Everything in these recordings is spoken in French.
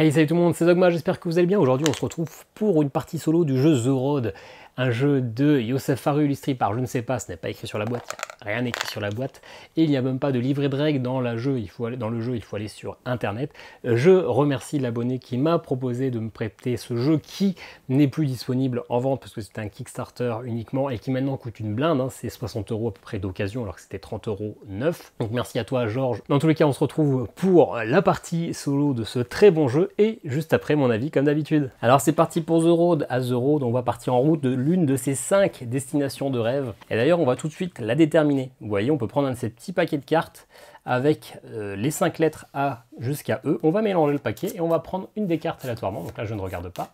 Hey, salut tout le monde, c'est Dogma, j'espère que vous allez bien. Aujourd'hui, on se retrouve pour une partie solo du jeu The Road, un jeu de Youssef Faru illustré par je ne sais pas, ce n'est pas écrit sur la boîte, rien écrit sur la boîte, et il n'y a même pas de livret de règles dans le jeu, il faut aller sur internet. Je remercie l'abonné qui m'a proposé de me prêter ce jeu qui n'est plus disponible en vente parce que c'était un Kickstarter uniquement et qui maintenant coûte une blinde, hein, c'est 60 € à peu près d'occasion alors que c'était 30 € neuf. Donc merci à toi Georges. Dans tous les cas, on se retrouve pour la partie solo de ce très bon jeu et juste après mon avis comme d'habitude. Alors c'est parti pour The Road. À The Road, on va partir en route de l'une de ces 5 destinations de rêve. Et d'ailleurs, on va tout de suite la déterminer. Vous voyez, on peut prendre un de ces petits paquets de cartes avec les 5 lettres A jusqu'à E. On va mélanger le paquet et on va prendre une des cartes aléatoirement. Donc là, je ne regarde pas.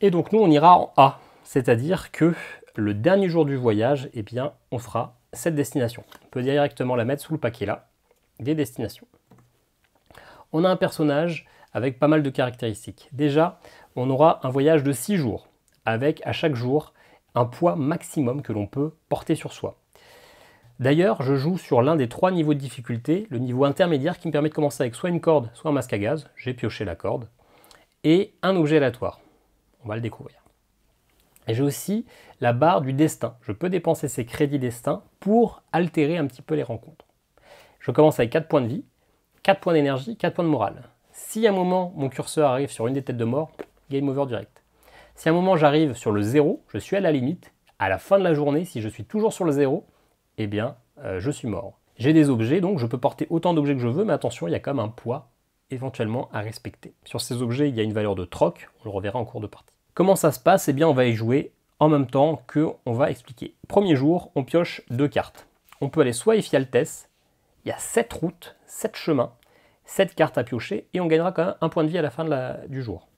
Et donc nous, on ira en A. C'est-à-dire que le dernier jour du voyage, eh bien, on fera cette destination. On peut directement la mettre sous le paquet là, des destinations. On a un personnage avec pas mal de caractéristiques. Déjà, on aura un voyage de 6 jours, avec à chaque jour un poids maximum que l'on peut porter sur soi. D'ailleurs, je joue sur l'un des 3 niveaux de difficulté, le niveau intermédiaire qui me permet de commencer avec soit une corde, soit un masque à gaz, j'ai pioché la corde, et un objet aléatoire. On va le découvrir. Et j'ai aussi la barre du destin. Je peux dépenser ces crédits destin pour altérer un petit peu les rencontres. Je commence avec 4 points de vie, 4 points d'énergie, 4 points de morale. Si à un moment mon curseur arrive sur une des têtes de mort, game over direct. Si à un moment j'arrive sur le 0, je suis à la limite. À la fin de la journée, si je suis toujours sur le 0, eh bien je suis mort. J'ai des objets, donc je peux porter autant d'objets que je veux, mais attention, il y a quand même un poids éventuellement à respecter. Sur ces objets, il y a une valeur de troc, on le reverra en cours de partie. Comment ça se passe? Eh bien on va y jouer en même temps qu'on va expliquer. Premier jour, on pioche 2 cartes. On peut aller soit à Ephialtès, il y a 7 routes, 7 chemins, 7 cartes à piocher, et on gagnera quand même un point de vie à la fin du jour.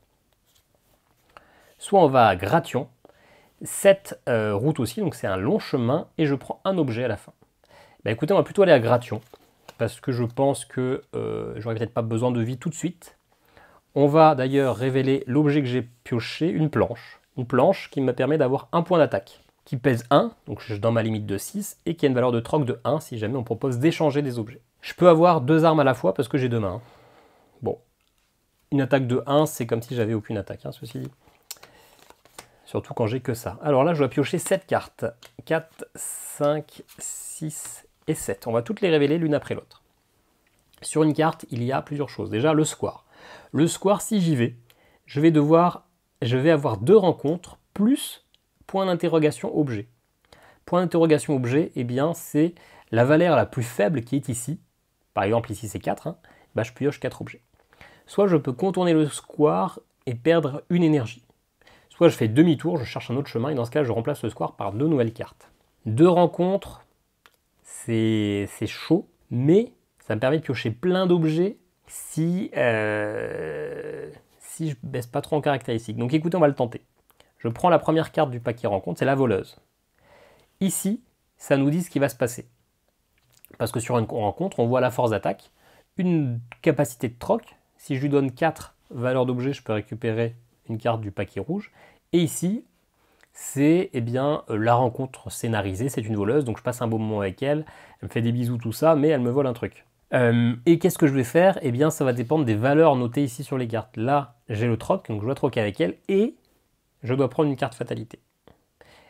Soit on va à Grattion, 7 routes aussi, donc c'est un long chemin, et je prends un objet à la fin. Bah écoutez, on va plutôt aller à Grattion, parce que je pense que j'aurais peut-être pas besoin de vie tout de suite. On va d'ailleurs révéler l'objet que j'ai pioché, une planche qui me permet d'avoir un point d'attaque, qui pèse 1, donc je suis dans ma limite de 6, et qui a une valeur de troc de 1 si jamais on propose d'échanger des objets. Je peux avoir 2 armes à la fois parce que j'ai 2 mains. Bon, une attaque de 1, c'est comme si j'avais aucune attaque, hein, ceci dit. Surtout quand j'ai que ça. Alors là, je dois piocher 7 cartes. 4, 5, 6 et 7. On va toutes les révéler l'une après l'autre. Sur une carte, il y a plusieurs choses. Déjà, le square. Le square, si j'y vais, je vais avoir 2 rencontres plus point d'interrogation objet. Point d'interrogation objet, eh bien, c'est la valeur la plus faible qui est ici. Par exemple, ici c'est 4, hein, bah, je pioche 4 objets. Soit je peux contourner le square et perdre une énergie. Soit je fais demi-tour, je cherche un autre chemin, et dans ce cas, je remplace le square par 2 nouvelles cartes. 2 rencontres, c'est chaud, mais ça me permet de piocher plein d'objets si je baisse pas trop en caractéristiques. Donc écoutez, on va le tenter. Je prends la première carte du paquet rencontre, c'est la voleuse. Ici, ça nous dit ce qui va se passer. Parce que sur une rencontre, on voit la force d'attaque, une capacité de troc. Si je lui donne 4 valeurs d'objet, je peux récupérer une carte du paquet rouge. Et ici, c'est la rencontre scénarisée, c'est une voleuse, donc je passe un beau moment avec elle, elle me fait des bisous, tout ça, mais elle me vole un truc. Et qu'est-ce que je vais faire? Eh bien, ça va dépendre des valeurs notées ici sur les cartes. Là, j'ai le troc, donc je dois troquer avec elle, et je dois prendre une carte fatalité.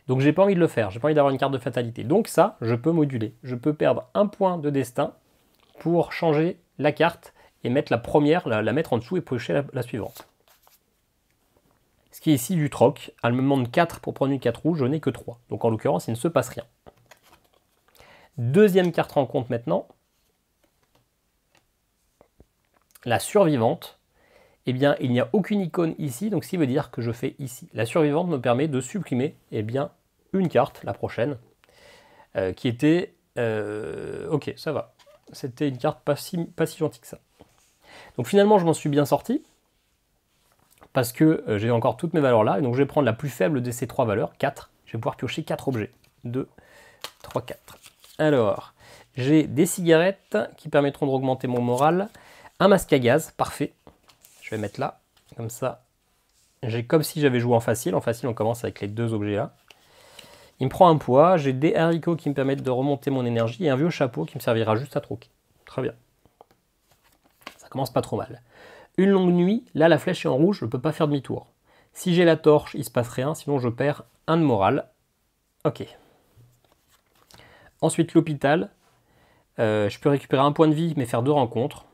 Donc j'ai pas envie de le faire, j'ai pas envie d'avoir une carte de fatalité. Donc ça, je peux moduler. Je peux perdre un point de destin pour changer la carte et mettre la première, la mettre en dessous et piocher la suivante. Ce qui est ici du troc, elle me demande 4 pour prendre une 4 rouge, je n'ai que 3. Donc en l'occurrence, il ne se passe rien. Deuxième carte rencontre maintenant. La survivante. Eh bien, il n'y a aucune icône ici, donc ce qui veut dire que je fais ici. La survivante me permet de supprimer une carte, la prochaine, qui était... ok, ça va. C'était une carte pas si gentille que ça. Donc finalement, je m'en suis bien sorti, parce que j'ai encore toutes mes valeurs là, et donc je vais prendre la plus faible de ces 3 valeurs, 4. Je vais pouvoir piocher 4 objets. 2, 3, 4. Alors, j'ai des cigarettes qui permettront d'augmenter mon moral, un masque à gaz, parfait. Je vais mettre là, comme ça. J'ai comme si j'avais joué en facile. En facile, on commence avec les 2 objets là. Il me prend un poids. J'ai des haricots qui me permettent de remonter mon énergie et un vieux chapeau qui me servira juste à troquer. Très bien. Ça commence pas trop mal. Une longue nuit, là la flèche est en rouge, je ne peux pas faire demi-tour. Si j'ai la torche, il ne se passe rien, sinon je perds 1 de morale. Ok. Ensuite l'hôpital. Je peux récupérer 1 point de vie, mais faire 2 rencontres.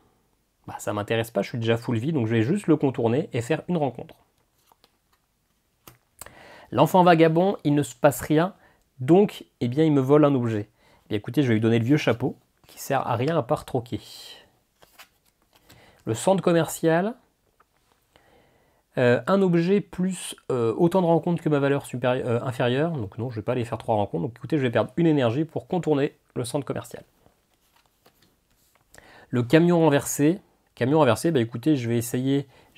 Bah, ça m'intéresse pas, je suis déjà full vie, donc je vais juste le contourner et faire une rencontre. L'enfant vagabond, il ne se passe rien, donc eh bien, il me vole un objet. Et écoutez, je vais lui donner le vieux chapeau, qui sert à rien à part troquer. Le centre commercial, un objet plus autant de rencontres que ma valeur inférieure, donc non, je ne vais pas aller faire 3 rencontres, donc écoutez, je vais perdre une énergie pour contourner le centre commercial. Le camion renversé, bah écoutez, je vais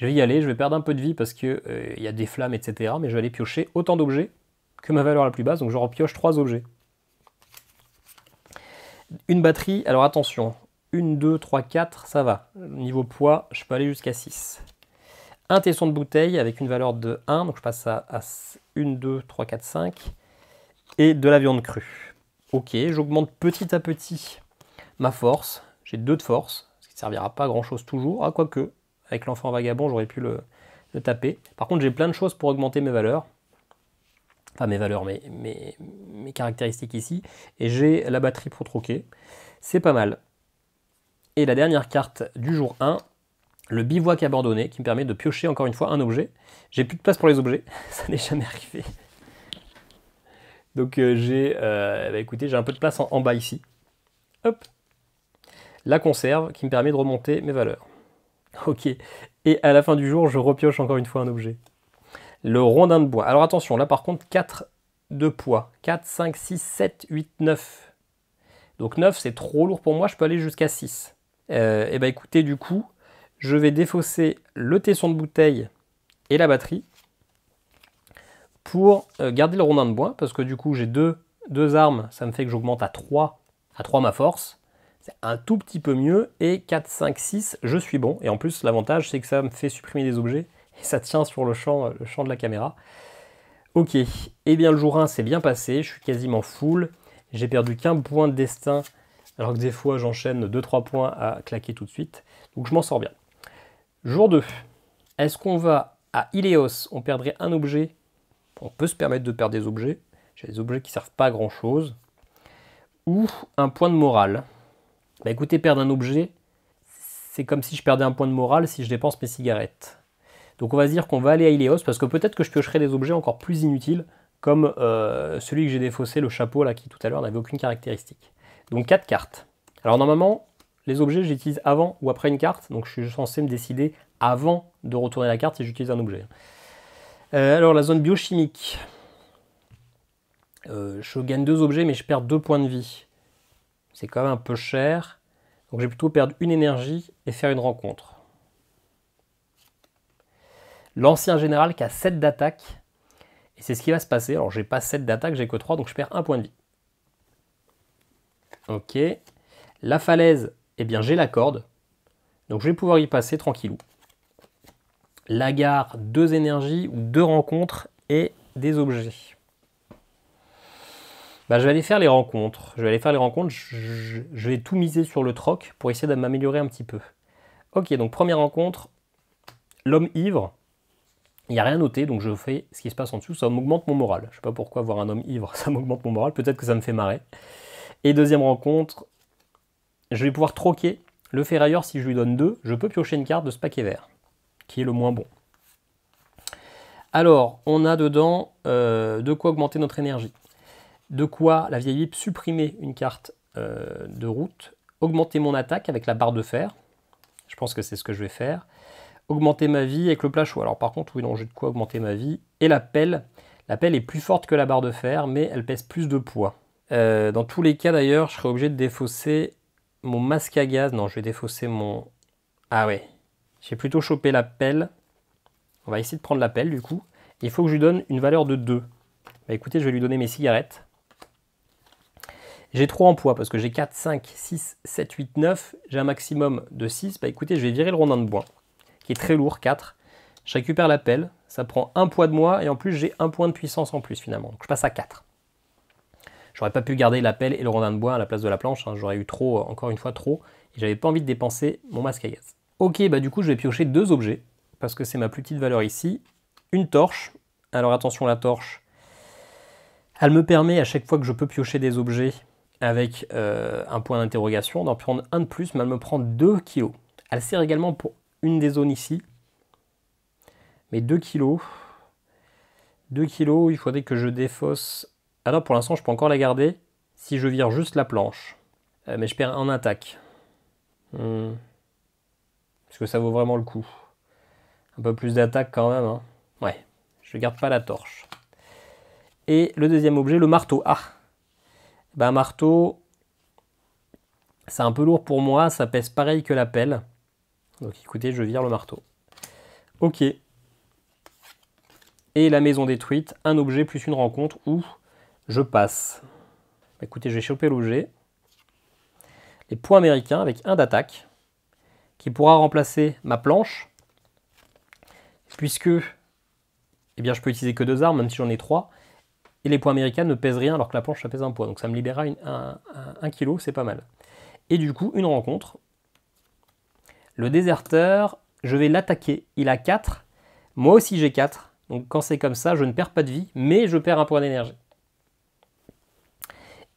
y aller, je vais perdre un peu de vie parce qu'il y a des flammes, etc. Mais je vais aller piocher autant d'objets que ma valeur la plus basse, donc je repioche 3 objets. Une batterie, alors attention, 1, 2, 3, 4, ça va. Niveau poids, je peux aller jusqu'à 6. Un tesson de bouteille avec une valeur de 1, donc je passe à 1, 2, 3, 4, 5. Et de la viande crue. Ok, j'augmente petit à petit ma force. J'ai 2 de force, ce qui ne servira pas à grand chose toujours. Ah, quoique, avec l'enfant vagabond, j'aurais pu le taper. Par contre, j'ai plein de choses pour augmenter mes valeurs. Enfin, mes valeurs, mes caractéristiques ici. Et j'ai la batterie pour troquer. C'est pas mal. Et la dernière carte du jour 1, le bivouac abandonné, qui me permet de piocher encore une fois un objet. J'ai plus de place pour les objets, ça n'est jamais arrivé. Donc écoutez, j'ai un peu de place en bas ici. Hop. La conserve qui me permet de remonter mes valeurs. Ok. Et à la fin du jour, je repioche encore une fois un objet. Le rondin de bois. Alors attention, là par contre, 4 de poids. 4, 5, 6, 7, 8, 9. Donc 9, c'est trop lourd pour moi, je peux aller jusqu'à 6. Et bah écoutez, du coup, je vais défausser le tesson de bouteille et la batterie pour garder le rondin de bois, parce que du coup, j'ai deux armes, ça me fait que j'augmente à 3 ma force. C'est un tout petit peu mieux, et 4, 5, 6, je suis bon. Et en plus, l'avantage, c'est que ça me fait supprimer des objets, et ça tient sur le champ de la caméra. Ok, et bien le jour 1 s'est bien passé, je suis quasiment full. J'ai perdu qu'un point de destin, alors que des fois, j'enchaîne 2-3 points à claquer tout de suite. Donc je m'en sors bien. Jour 2, est-ce qu'on va à Ileos? On perdrait un objet. On peut se permettre de perdre des objets. J'ai des objets qui ne servent pas à grand chose. Ou un point de morale. Bah écoutez, perdre un objet, c'est comme si je perdais un point de morale si je dépense mes cigarettes. Donc on va se dire qu'on va aller à Ileos, parce que peut-être que je piocherai des objets encore plus inutiles, comme celui que j'ai défaussé, le chapeau, là, qui tout à l'heure n'avait aucune caractéristique. Donc 4 cartes. Alors normalement, les objets, j'utilise avant ou après une carte, donc je suis censé me décider avant de retourner la carte si j'utilise un objet. Alors la zone biochimique. Je gagne 2 objets, mais je perds 2 points de vie. C'est quand même un peu cher. Donc je vais plutôt perdre une énergie et faire une rencontre. L'ancien général qui a 7 d'attaque. Et c'est ce qui va se passer. Alors j'ai pas 7 d'attaque, j'ai que 3, donc je perds 1 point de vie. Ok. La falaise, eh bien j'ai la corde. Donc je vais pouvoir y passer tranquillou. La gare, 2 énergies ou 2 rencontres et des objets. Bah, je vais aller faire les rencontres. Je vais tout miser sur le troc pour essayer de m'améliorer un petit peu. Ok, donc première rencontre, l'homme ivre. Il n'y a rien noté, donc je fais ce qui se passe en dessous. Ça m'augmente mon moral. Je ne sais pas pourquoi voir un homme ivre, ça m'augmente mon moral. Peut-être que ça me fait marrer. Et deuxième rencontre, je vais pouvoir troquer le ferrailleur. Si je lui donne 2, je peux piocher une carte de ce paquet vert, qui est le moins bon. Alors, on a dedans de quoi augmenter notre énergie. De quoi, la vieille Bible, supprimer une carte de route, augmenter mon attaque avec la barre de fer. Je pense que c'est ce que je vais faire. Augmenter ma vie avec le plat chaud. Alors par contre, oui, non, j'ai de quoi augmenter ma vie. Et la pelle. La pelle est plus forte que la barre de fer, mais elle pèse plus de poids. Dans tous les cas, d'ailleurs, je serai obligé de défausser mon masque à gaz. Non, je vais défausser mon... Ah ouais. J'ai plutôt chopé la pelle. On va essayer de prendre la pelle, du coup. Il faut que je lui donne une valeur de 2. Bah, écoutez, je vais lui donner mes cigarettes. J'ai 3 en poids parce que j'ai 4, 5, 6, 7, 8, 9. J'ai un maximum de 6. Bah écoutez, je vais virer le rondin de bois, qui est très lourd, 4. Je récupère la pelle. Ça prend 1 poids de moi et en plus, j'ai 1 point de puissance en plus finalement. Donc je passe à 4. J'aurais pas pu garder la pelle et le rondin de bois à la place de la planche. Hein. J'aurais eu trop, encore une fois trop. Et j'avais pas envie de dépenser mon masque à gaz. Ok, bah du coup je vais piocher 2 objets, parce que c'est ma plus petite valeur ici. Une torche. Alors attention, la torche, elle me permet à chaque fois que je peux piocher des objets avec un point d'interrogation d'en prendre un de plus, mais elle me prend 2 kilos. Elle sert également pour une des zones ici. Mais 2 kilos. 2 kilos, il faudrait que je défausse. Ah non, pour l'instant je peux encore la garder si je vire juste la planche. Mais je perds en attaque. Est-ce que ça vaut vraiment le coup? Un peu plus d'attaque quand même. Hein. Ouais, je garde pas la torche. Et le deuxième objet, le marteau. Ah, ben, un marteau, c'est un peu lourd pour moi, ça pèse pareil que la pelle. Donc écoutez, je vire le marteau. Ok. Et la maison détruite, un objet plus une rencontre où je passe. Écoutez, je vais choper l'objet. Les points américains avec un d'attaque, qui pourra remplacer ma planche, puisque eh bien, je peux utiliser que 2 armes, même si j'en ai 3. Et les points américains ne pèsent rien alors que la planche ça pèse 1 poids. Donc ça me libérera 1 kilo, c'est pas mal. Et du coup, une rencontre. Le déserteur, je vais l'attaquer. Il a 4. Moi aussi j'ai 4. Donc quand c'est comme ça, je ne perds pas de vie, mais je perds un point d'énergie.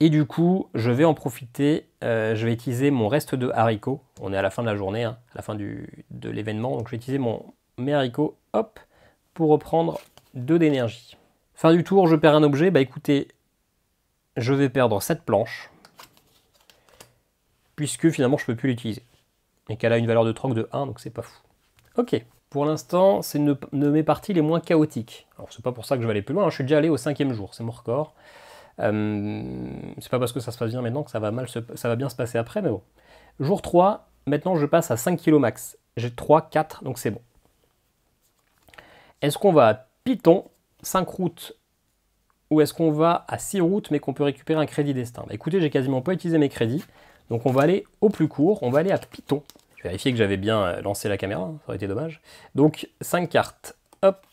Et du coup, je vais en profiter. Je vais utiliser mon reste de haricots. On est à la fin de la journée, hein, à la fin de l'événement. Donc je vais utiliser mes haricots, hop, pour reprendre 2 d'énergie. Fin du tour, je perds un objet. Bah écoutez, je vais perdre cette planche. Puisque finalement, je ne peux plus l'utiliser. Et qu'elle a une valeur de troc de 1, donc c'est pas fou. Ok, pour l'instant, c'est une de mes parties les moins chaotiques. Alors c'est pas pour ça que je vais aller plus loin, hein. Je suis déjà allé au 5e jour, c'est mon record. C'est pas parce que ça se passe bien maintenant que ça va bien se passer après, mais bon. Jour 3, maintenant je passe à 5 kg max. J'ai 3, 4, donc c'est bon. Est-ce qu'on va à Python, 5 routes, ou est-ce qu'on va à 6 routes, mais qu'on peut récupérer un crédit destin? Bah, écoutez, j'ai quasiment pas utilisé mes crédits, donc on va aller au plus court, on va aller à Python. Je vais vérifier que j'avais bien lancé la caméra, ça aurait été dommage. Donc 5 cartes, hop.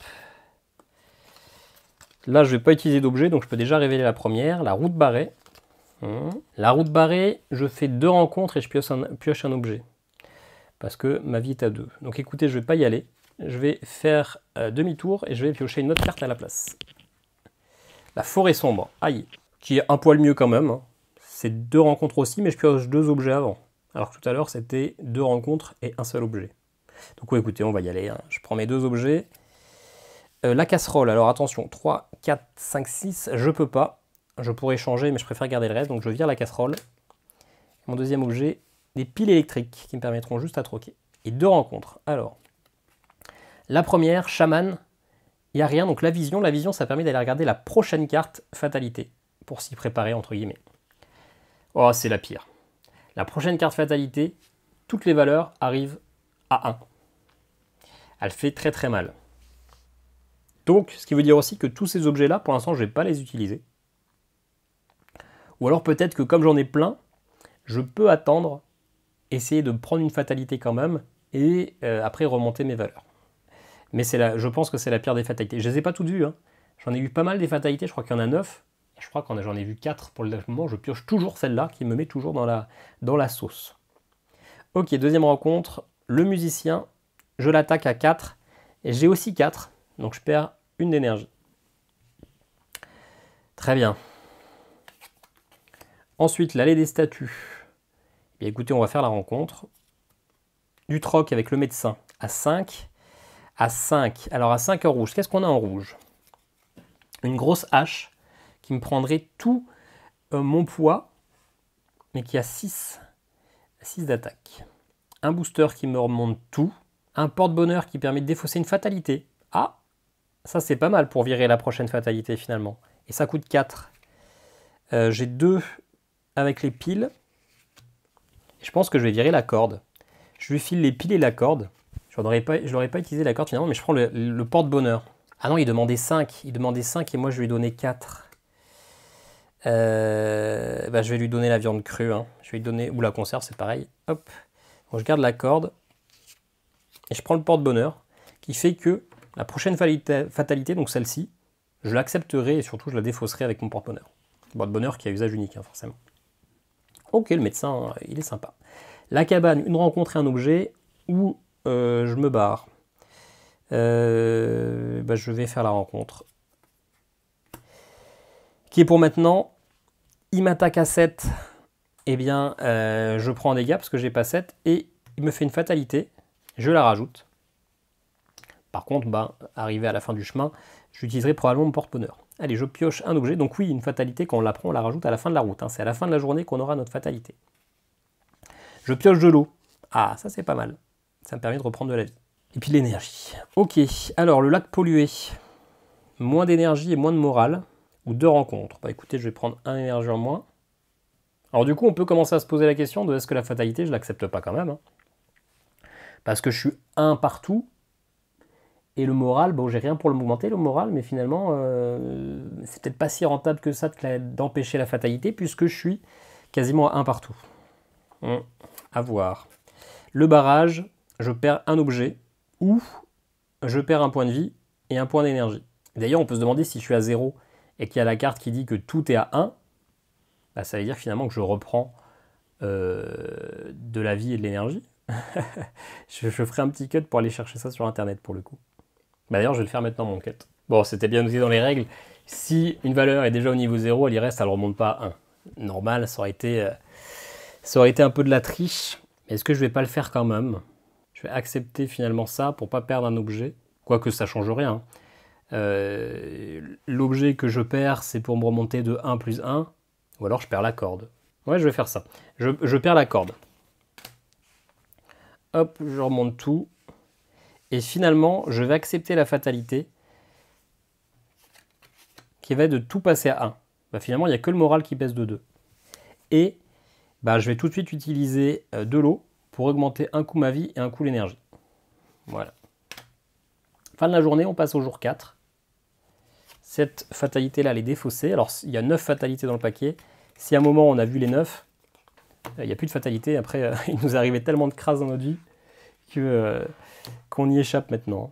Là, je ne vais pas utiliser d'objet, donc je peux déjà révéler la première, la route barrée. La route barrée, je fais 2 rencontres et je pioche un objet. Parce que ma vie est à 2. Donc écoutez, je ne vais pas y aller. Je vais faire demi-tour et je vais piocher une autre carte à la place. La forêt sombre, aïe, qui est un poil mieux quand même. Hein. C'est 2 rencontres aussi, mais je pioche 2 objets avant. Alors que tout à l'heure, c'était 2 rencontres et un seul objet. Donc ouais, écoutez, on va y aller. Hein. Je prends mes 2 objets. La casserole, alors attention, 3, 4, 5, 6, je peux pas. Je pourrais changer, mais je préfère garder le reste, donc je vire la casserole. Mon deuxième objet, des piles électriques qui me permettront juste à troquer. Et 2 rencontres. Alors, la première, chaman, il n'y a rien, donc la vision, ça permet d'aller regarder la prochaine carte fatalité, pour s'y préparer, entre guillemets. Oh, c'est la pire. La prochaine carte fatalité, toutes les valeurs arrivent à 1. Elle fait très très mal. Donc, ce qui veut dire aussi que tous ces objets-là, pour l'instant, je ne vais pas les utiliser. Ou alors peut-être que comme j'en ai plein, je peux attendre, essayer de prendre une fatalité quand même, et après remonter mes valeurs. Mais je pense que c'est la pire des fatalités. Je ne les ai pas toutes vues. Hein. J'en ai eu pas mal des fatalités, je crois qu'il y en a 9. Je crois que j'en ai vu 4 pour le moment. Je pioche toujours celle-là qui me met toujours dans la sauce. Ok, deuxième rencontre. Le musicien, je l'attaque à 4. Et j'ai aussi 4. Donc je perds 1 d'énergie. Très bien. Ensuite, l'allée des statues. Bien, écoutez, on va faire la rencontre. Du troc avec le médecin à 5. À 5. Alors à 5 en rouge. Qu'est-ce qu'on a en rouge? Une grosse hache qui me prendrait tout mon poids, mais qui a 6 d'attaque. Un booster qui me remonte tout. Un porte-bonheur qui permet de défausser une fatalité. Ah, ça c'est pas mal pour virer la prochaine fatalité finalement. Et ça coûte 4. J'ai 2 avec les piles. Et je pense que je vais virer la corde. Je lui file les piles et la corde. Je n'aurais pas utilisé la corde finalement, mais je prends le porte-bonheur. Ah non, il demandait 5. Il demandait 5 et moi je lui ai donné 4. Je vais lui donner la viande crue. Hein. Je vais lui donner, ou la conserve, c'est pareil. Hop. Donc, je garde la corde. Et je prends le porte-bonheur. Qui fait que la prochaine fatalité, donc celle-ci, je l'accepterai et surtout je la défausserai avec mon porte-bonheur. Porte-bonheur qui a usage unique, hein, forcément. Ok, le médecin, il est sympa. La cabane, une rencontre et un objet. ou je me barre. Je vais faire la rencontre. Qui est pour maintenant. Il m'attaque à 7. Eh bien, je prends un dégât parce que j'ai pas 7. Et il me fait une fatalité. Je la rajoute. Par contre, arrivé à la fin du chemin, j'utiliserai probablement mon porte-bonheur. Allez, je pioche un objet. Donc oui, une fatalité, quand on la prend, on la rajoute à la fin de la route. Hein. C'est à la fin de la journée qu'on aura notre fatalité. Je pioche de l'eau. Ah, ça c'est pas mal. Ça me permet de reprendre de la vie. Et puis de l'énergie. Ok, alors le lac pollué. Moins d'énergie et moins de morale. Ou 2 rencontres. Écoutez, je vais prendre 1 énergie en moins. Alors du coup, on peut commencer à se poser la question de est-ce que la fatalité, je l'accepte pas quand même. Hein. Parce que je suis 1 partout. Et le moral, j'ai rien pour l'augmenter, le moral, mais finalement, c'est peut-être pas si rentable que ça d'empêcher la fatalité, puisque je suis quasiment à 1 partout. À voir. Le barrage, je perds un objet, ou je perds un point de vie et un point d'énergie. D'ailleurs, on peut se demander si je suis à 0 et qu'il y a la carte qui dit que tout est à 1, ça veut dire finalement que je reprends de la vie et de l'énergie. je ferai un petit cut pour aller chercher ça sur internet pour le coup. D'ailleurs, je vais le faire maintenant mon cut. Bon, c'était bien noté dans les règles. Si une valeur est déjà au niveau 0, elle y reste, elle ne remonte pas à 1. Normal, ça aurait été un peu de la triche. Est-ce que je vais pas le faire quand même? Je vais accepter finalement ça pour pas perdre un objet. Quoique ça change rien. L'objet que je perds, c'est pour me remonter de 1 plus 1. Ou alors je perds la corde. Ouais, je vais faire ça. Je perds la corde. Hop, je remonte tout. Et finalement, je vais accepter la fatalité qui va être de tout passer à 1. Finalement, il n'y a que le moral qui baisse de 2. Et je vais tout de suite utiliser de l'eau pour augmenter un coup ma vie et un coup l'énergie. Voilà. Fin de la journée, on passe au jour 4. Cette fatalité-là, elle est défaussée. Alors, il y a 9 fatalités dans le paquet. Si à un moment, on a vu les 9, il n'y a plus de fatalité. Après, il nous arrivait tellement de crasse dans notre vie qu'on y échappe maintenant.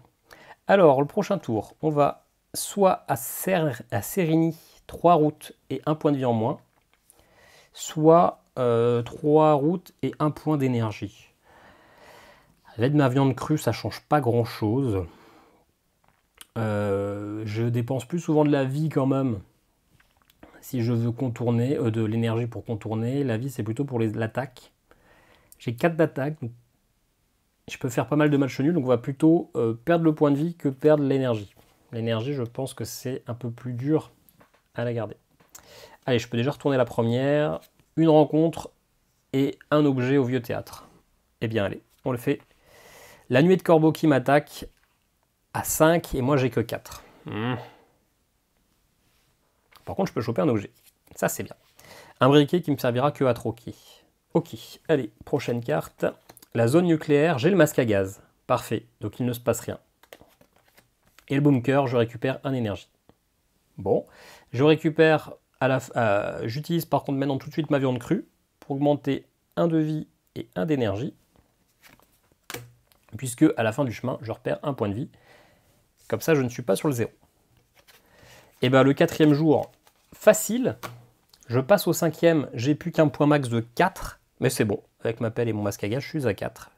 Alors, le prochain tour, on va soit à Sérigny, 3 routes et 1 point de vie en moins, soit 3 routes et 1 point d'énergie. L'aide de ma viande crue, ça change pas grand-chose. Je dépense plus souvent de la vie quand même. Si je veux contourner, de l'énergie pour contourner, la vie c'est plutôt pour l'attaque. J'ai 4 d'attaque, donc je peux faire pas mal de matchs nuls, donc on va plutôt perdre le point de vie que perdre l'énergie. L'énergie, je pense que c'est un peu plus dur à la garder. Allez, je peux déjà retourner la première. Une rencontre et un objet au vieux théâtre. Eh bien, allez, on le fait. La nuée de corbeau qui m'attaque à 5 et moi j'ai que 4. Par contre, je peux choper un objet. Ça, c'est bien. Un briquet qui me servira que à troquer. Ok, allez, prochaine carte. La zone nucléaire, j'ai le masque à gaz. Parfait, donc il ne se passe rien. Et le bunker, je récupère un énergie. Bon, je récupère j'utilise par contre maintenant tout de suite ma viande crue pour augmenter un de vie et un d'énergie. Puisque à la fin du chemin, je repère un point de vie. Comme ça, je ne suis pas sur le 0. Et le 4e jour, facile. Je passe au 5e, j'ai plus qu'un point max de 4. Mais c'est bon, avec ma pelle et mon masque à gaz, je suis à 4.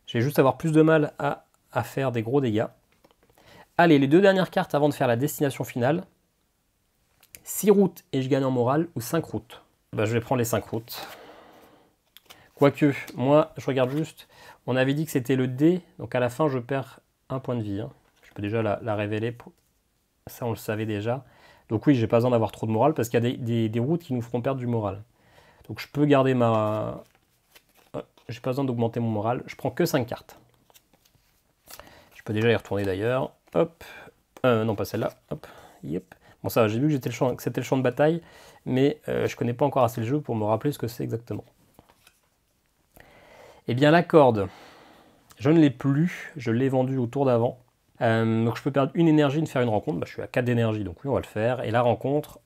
Je vais juste avoir plus de mal à faire des gros dégâts. Allez, les 2 dernières cartes avant de faire la destination finale. 6 routes et je gagne en morale ou 5 routes. Je vais prendre les 5 routes. Quoique, moi, je regarde juste. On avait dit que c'était le D, donc à la fin, je perds un point de vie. Hein. Je peux déjà la révéler. Ça, on le savait déjà. Donc oui, j'ai pas besoin d'avoir trop de morale parce qu'il y a des routes qui nous feront perdre du moral. Donc je peux garder ma... J'ai pas besoin d'augmenter mon moral. Je prends que 5 cartes. Je peux déjà y retourner d'ailleurs. Hop. Non, pas celle-là. Hop. Yep. Bon, ça, j'ai vu que c'était le champ de bataille, mais je connais pas encore assez le jeu pour me rappeler ce que c'est exactement. Eh bien, la corde, je ne l'ai plus. Je l'ai vendue au tour d'avant. Donc, je peux perdre une énergie de faire une rencontre. Je suis à 4 d'énergie, donc oui, on va le faire. Et la rencontre,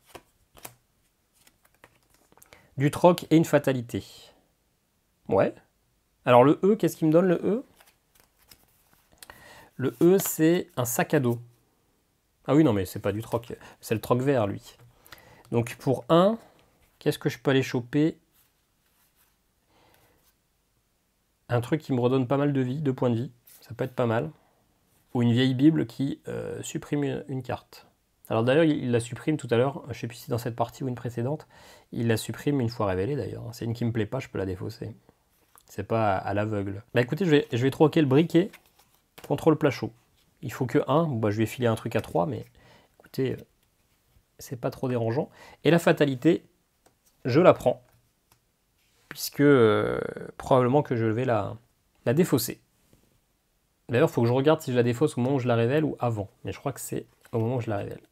du troc et une fatalité. Ouais. Alors, le E, qu'est-ce qu'il me donne, le E? Le E, c'est un sac à dos. Ah oui, non, mais c'est pas du troc. C'est le troc vert, lui. Donc, pour 1, qu'est-ce que je peux aller choper? Un truc qui me redonne pas mal de vie, de points de vie. Ça peut être pas mal. Ou une vieille Bible qui supprime une carte. Alors d'ailleurs, il la supprime tout à l'heure, je sais plus si dans cette partie ou une précédente, il la supprime une fois révélée d'ailleurs. C'est une qui me plaît pas, je peux la défausser. C'est pas à l'aveugle. Bah écoutez, je vais troquer le briquet contre le plat chaud. Il faut que 1, bah, je vais filer un truc à 3, mais écoutez, c'est pas trop dérangeant. Et la fatalité, je la prends, puisque probablement que je vais la défausser. D'ailleurs, il faut que je regarde si je la défausse au moment où je la révèle ou avant. Mais je crois que c'est au moment où je la révèle.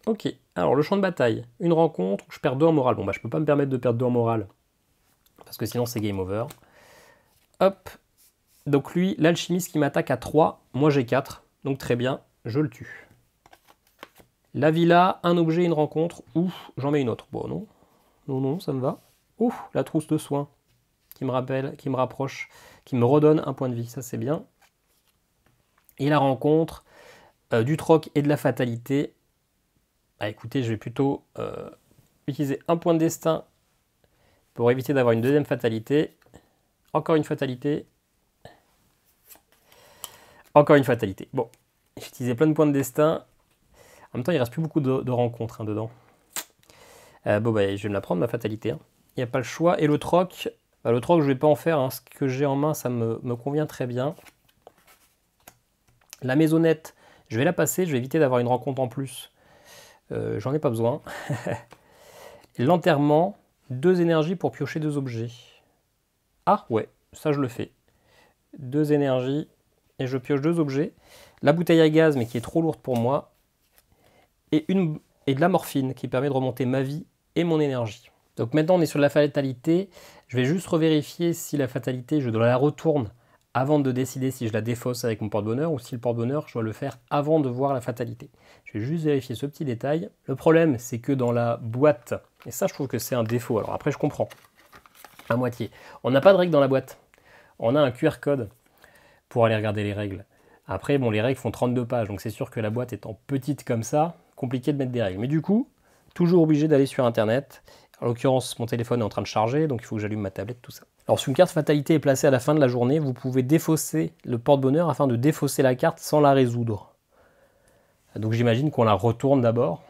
Ok, alors le champ de bataille, une rencontre, je perds 2 en morale. Bon bah je peux pas me permettre de perdre 2 en morale, parce que sinon c'est game over. Hop, donc lui, l'alchimiste qui m'attaque à 3, moi j'ai 4, donc très bien, je le tue. La villa, un objet, une rencontre, ouf, j'en mets une autre. Bon non, non, ça me va. Ouf, la trousse de soins, qui me rappelle, qui me rapproche, qui me redonne un point de vie, ça c'est bien. Et la rencontre, du troc et de la fatalité. Ah, écoutez, je vais plutôt utiliser un point de destin pour éviter d'avoir une deuxième fatalité. Encore une fatalité. Encore une fatalité. Bon, j'ai utilisé plein de points de destin. En même temps, il ne reste plus beaucoup de rencontres dedans. Bon, bah, je vais me la prendre, ma fatalité. Il n'y a pas le choix. Et le troc, je ne vais pas en faire. Ce que j'ai en main, ça me convient très bien. La maisonnette, je vais la passer. Je vais éviter d'avoir une rencontre en plus. J'en ai pas besoin. L'enterrement, 2 énergies pour piocher 2 objets. Ah ouais, ça je le fais. 2 énergies et je pioche 2 objets. La bouteille à gaz, mais qui est trop lourde pour moi. Et de la morphine qui permet de remonter ma vie et mon énergie. Donc maintenant on est sur la fatalité. Je vais juste revérifier si la fatalité, je dois la retourne avant de décider si je la défausse avec mon porte-bonheur ou si le porte-bonheur, je dois le faire avant de voir la fatalité. Je vais juste vérifier ce petit détail. Le problème, c'est que dans la boîte, et ça je trouve que c'est un défaut, alors après je comprends, à moitié, on n'a pas de règles dans la boîte. On a un QR code pour aller regarder les règles. Après, bon, les règles font 32 pages, donc c'est sûr que la boîte étant petite comme ça, compliqué de mettre des règles. Mais du coup, toujours obligé d'aller sur Internet. En l'occurrence, mon téléphone est en train de charger, donc il faut que j'allume ma tablette, tout ça. Alors, si une carte fatalité est placée à la fin de la journée, vous pouvez défausser le porte-bonheur afin de défausser la carte sans la résoudre. Donc j'imagine qu'on la retourne d'abord,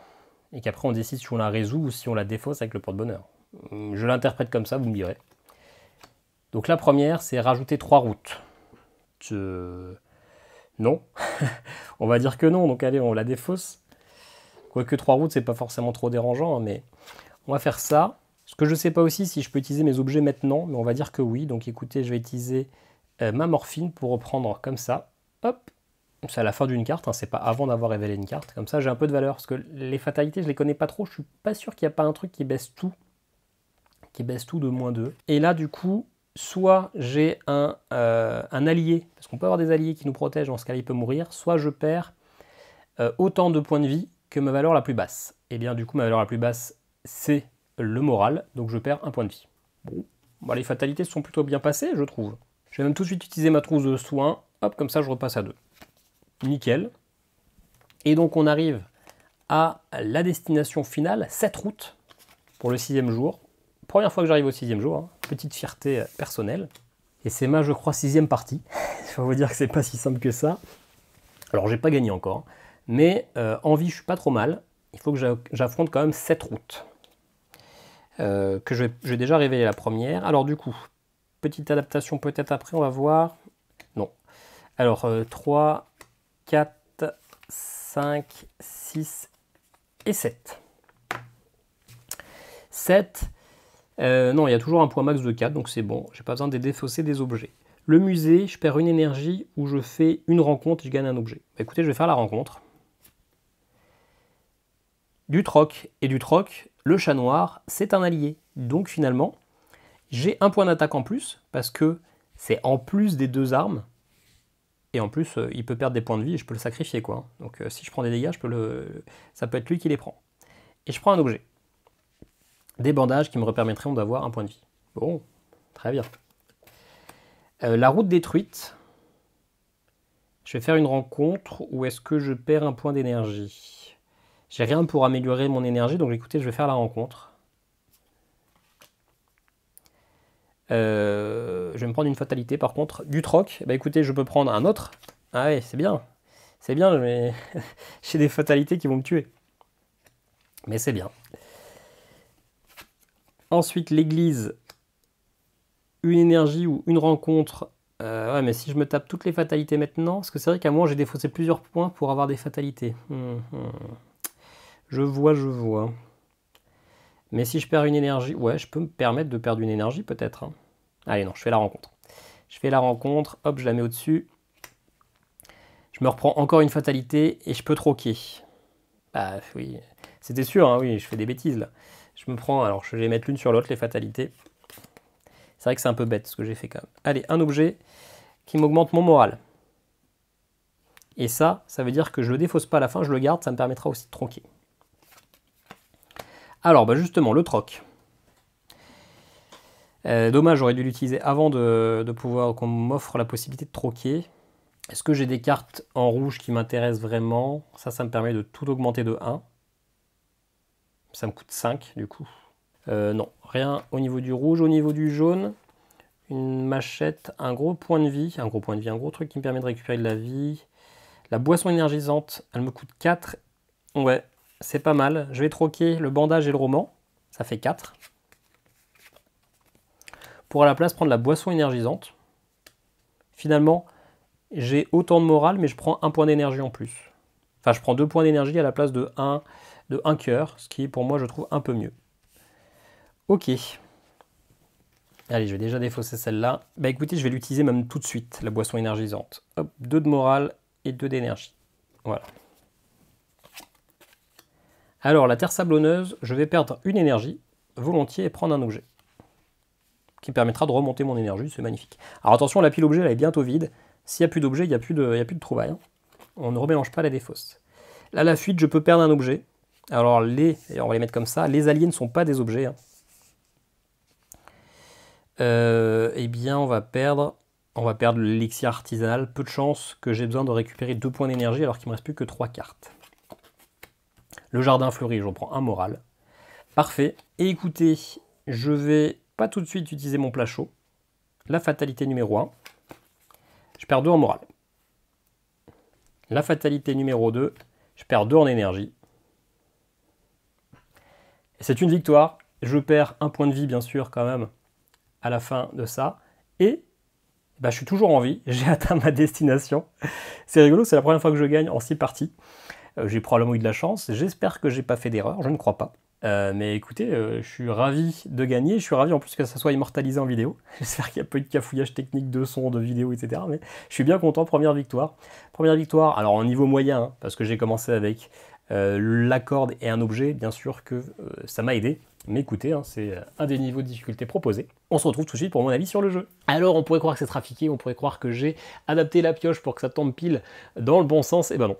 et qu'après on décide si on la résout ou si on la défausse avec le porte-bonheur. Je l'interprète comme ça, vous me direz. Donc la première, c'est rajouter 3 routes. Non. On va dire que non, donc allez, on la défausse. Quoique 3 routes, c'est pas forcément trop dérangeant, mais on va faire ça. Ce que je ne sais pas aussi si je peux utiliser mes objets maintenant, mais on va dire que oui. Donc écoutez, je vais utiliser ma morphine pour reprendre comme ça. Hop, c'est à la fin d'une carte, c'est pas avant d'avoir révélé une carte. Comme ça, j'ai un peu de valeur, parce que les fatalités, je les connais pas trop. Je suis pas sûr qu'il n'y a pas un truc qui baisse tout. Qui baisse tout de -2. Et là, du coup, soit j'ai un allié, parce qu'on peut avoir des alliés qui nous protègent, dans ce cas-là, il peut mourir, soit je perds autant de points de vie que ma valeur la plus basse. Et bien, du coup, ma valeur la plus basse, c'est le moral, donc je perds un point de vie. Bon, bah, les fatalités sont plutôt bien passées, je trouve. Je vais même tout de suite utiliser ma trousse de soins, hop, comme ça je repasse à 2. Nickel. Et donc on arrive à la destination finale, cette route, pour le 6e jour. Première fois que j'arrive au 6e jour, petite fierté personnelle. Et c'est ma, je crois, 6e partie. Il faut vous dire que c'est pas si simple que ça. Alors j'ai pas gagné encore, mais en vie je suis pas trop mal. Il faut que j'affronte quand même 7 routes. Que je vais déjà révéler la première. Alors du coup, petite adaptation peut-être après, on va voir. Non. Alors 3, 4, 5, 6 et 7. 7, non, il y a toujours un point max de 4, donc c'est bon. J'ai pas besoin de défausser des objets. Le musée, je perds une énergie où je fais une rencontre et je gagne un objet. Bah, écoutez, je vais faire la rencontre. Du troc et du troc, le chat noir, c'est un allié. Donc finalement, j'ai un point d'attaque en plus, parce que c'est en plus des 2 armes. Et en plus, il peut perdre des points de vie et je peux le sacrifier, quoi. Donc si je prends des dégâts, ça peut être lui qui les prend. Et je prends un objet. Des bandages qui me permettront d'avoir un point de vie. Bon, très bien. La route détruite. Je vais faire une rencontre où est-ce que je perds un point d'énergie. J'ai rien pour améliorer mon énergie, donc écoutez, je vais faire la rencontre. je vais me prendre une fatalité par contre. Du troc, bah écoutez, je peux prendre un autre. Ah ouais, c'est bien. C'est bien, mais j'ai des fatalités qui vont me tuer. Mais c'est bien. Ensuite, l'église, une énergie ou une rencontre. Ouais, mais si je me tape toutes les fatalités maintenant, parce que c'est vrai qu'à moi j'ai défaussé plusieurs points pour avoir des fatalités. Je vois. Mais si je perds une énergie, ouais, je peux me permettre de perdre une énergie peut-être. Hein. Allez, non, je fais la rencontre. Je fais la rencontre, hop, je la mets au-dessus. Je me reprends encore une fatalité et je peux troquer. Bah oui, c'était sûr, hein, oui, je fais des bêtises là. Je me prends, alors je vais mettre l'une sur l'autre, les fatalités. C'est vrai que c'est un peu bête ce que j'ai fait quand même. Allez, un objet qui m'augmente mon moral. Et ça veut dire que je le défausse pas à la fin, je le garde, ça me permettra aussi de troquer. Alors, bah justement, le troc. Dommage, j'aurais dû l'utiliser avant de pouvoir qu'on m'offre la possibilité de troquer. Est-ce que j'ai des cartes en rouge qui m'intéressent vraiment? Ça me permet de tout augmenter de 1. Ça me coûte 5 du coup. Non, rien au niveau du rouge. Au niveau du jaune, une machette, un gros point de vie. Un gros truc qui me permet de récupérer de la vie. La boisson énergisante, elle me coûte 4. Ouais, c'est pas mal. Je vais troquer le bandage et le roman. Ça fait 4. Pour à la place prendre la boisson énergisante. Finalement, j'ai autant de morale, mais je prends un point d'énergie en plus. Enfin, je prends 2 points d'énergie à la place de 1 cœur, ce qui, pour moi, je trouve un peu mieux. Ok. Allez, je vais déjà défausser celle-là. Bah écoutez, je vais l'utiliser même tout de suite, la boisson énergisante. Hop, 2 de morale et 2 d'énergie. Voilà. Alors, la terre sablonneuse, je vais perdre une énergie, volontiers, et prendre un objet. Qui me permettra de remonter mon énergie, c'est magnifique. Alors attention, la pile objet, elle est bientôt vide. S'il n'y a plus d'objet, il n'y a plus de trouvailles. Hein. On ne remélange pas la défausse. Là, la fuite, je peux perdre un objet. Alors, on va les mettre comme ça. Les alliés ne sont pas des objets. Hein. Eh bien, on va perdre l'élixir artisanal. Peu de chance que j'ai besoin de récupérer 2 points d'énergie alors qu'il ne me reste plus que 3 cartes. Le jardin fleuri, j'en prends un moral. Parfait. Et écoutez, je vais pas tout de suite utiliser mon plat chaud. La fatalité numéro 1. Je perds 2 en morale. La fatalité numéro 2. Je perds 2 en énergie. C'est une victoire. Je perds un point de vie, bien sûr, quand même, à la fin de ça. Et bah, je suis toujours en vie. J'ai atteint ma destination. C'est rigolo, c'est la première fois que je gagne en 6 parties. J'ai probablement eu de la chance. J'espère que j'ai pas fait d'erreur. Je ne crois pas. Mais écoutez, je suis ravi de gagner. Je suis ravi en plus que ça soit immortalisé en vidéo. J'espère qu'il n'y a pas eu de cafouillage technique de son, de vidéo, etc. Mais je suis bien content. Première victoire. Première victoire, alors en niveau moyen, hein, parce que j'ai commencé avec la corde et un objet. Bien sûr que ça m'a aidé. Mais écoutez, hein, c'est un des niveaux de difficulté proposés. On se retrouve tout de suite pour mon avis sur le jeu. Alors on pourrait croire que c'est trafiqué, on pourrait croire que j'ai adapté la pioche pour que ça tombe pile dans le bon sens. Et ben non,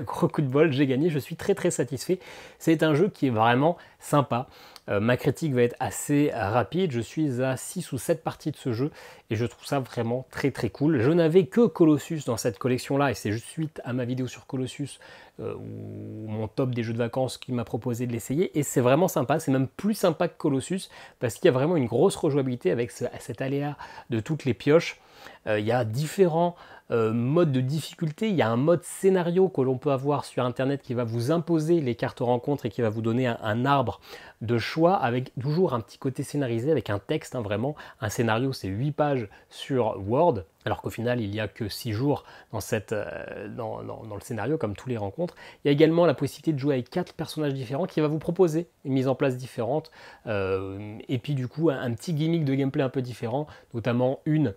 gros coup de bol, j'ai gagné, je suis très très satisfait. C'est un jeu qui est vraiment sympa. Ma critique va être assez rapide, je suis à 6 ou 7 parties de ce jeu et je trouve ça vraiment très très cool. Je n'avais que Colossus dans cette collection là et c'est juste suite à ma vidéo sur Colossus ou mon top des jeux de vacances qui m'a proposé de l'essayer et c'est vraiment sympa, c'est même plus sympa que Colossus parce qu'il y a vraiment une grosse rejouabilité avec cet aléa de toutes les pioches. Il y a différents modes de difficulté, il y a un mode scénario que l'on peut avoir sur internet qui va vous imposer les cartes rencontres et qui va vous donner un arbre de choix avec toujours un petit côté scénarisé avec un texte, hein, vraiment un scénario c'est 8 pages sur Word alors qu'au final il n'y a que 6 jours dans le scénario comme tous les rencontres. Il y a également la possibilité de jouer avec 4 personnages différents qui va vous proposer une mise en place différente et puis du coup un petit gimmick de gameplay un peu différent, notamment une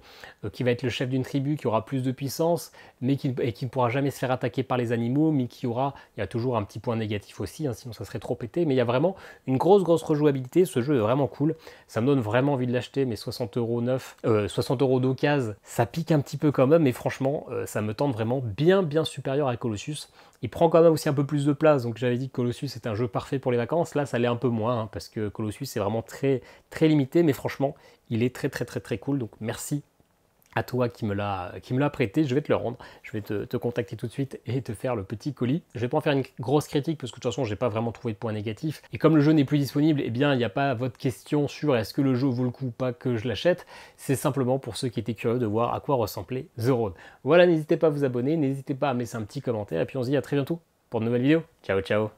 qui va être le chef d'une tribu qui aura plus de puissance mais qui ne pourra jamais se faire attaquer par les animaux, mais il y a toujours un petit point négatif aussi, hein, sinon ça serait trop pété, mais il y a vraiment une grosse rejouabilité. Ce jeu est vraiment cool, ça me donne vraiment envie de l'acheter, mais 60 € neuf, 60 € d'occasion, ça pique un petit peu quand même, mais franchement ça me tente vraiment bien supérieur à Colossus. Il prend quand même aussi un peu plus de place, donc j'avais dit que Colossus est un jeu parfait pour les vacances, là ça l'est un peu moins, hein, parce que Colossus est vraiment très limité, mais franchement il est très cool, donc merci à toi qui me l'a prêté, je vais te le rendre. Je vais te contacter tout de suite et te faire le petit colis. Je vais pas en faire une grosse critique parce que de toute façon, j'ai pas vraiment trouvé de points négatifs. Et comme le jeu n'est plus disponible, eh bien, il n'y a pas votre question sur est-ce que le jeu vaut le coup ou pas que je l'achète. C'est simplement pour ceux qui étaient curieux de voir à quoi ressemblait The Road. Voilà, n'hésitez pas à vous abonner, n'hésitez pas à me laisser un petit commentaire et puis on se dit à très bientôt pour de nouvelles vidéos. Ciao, ciao!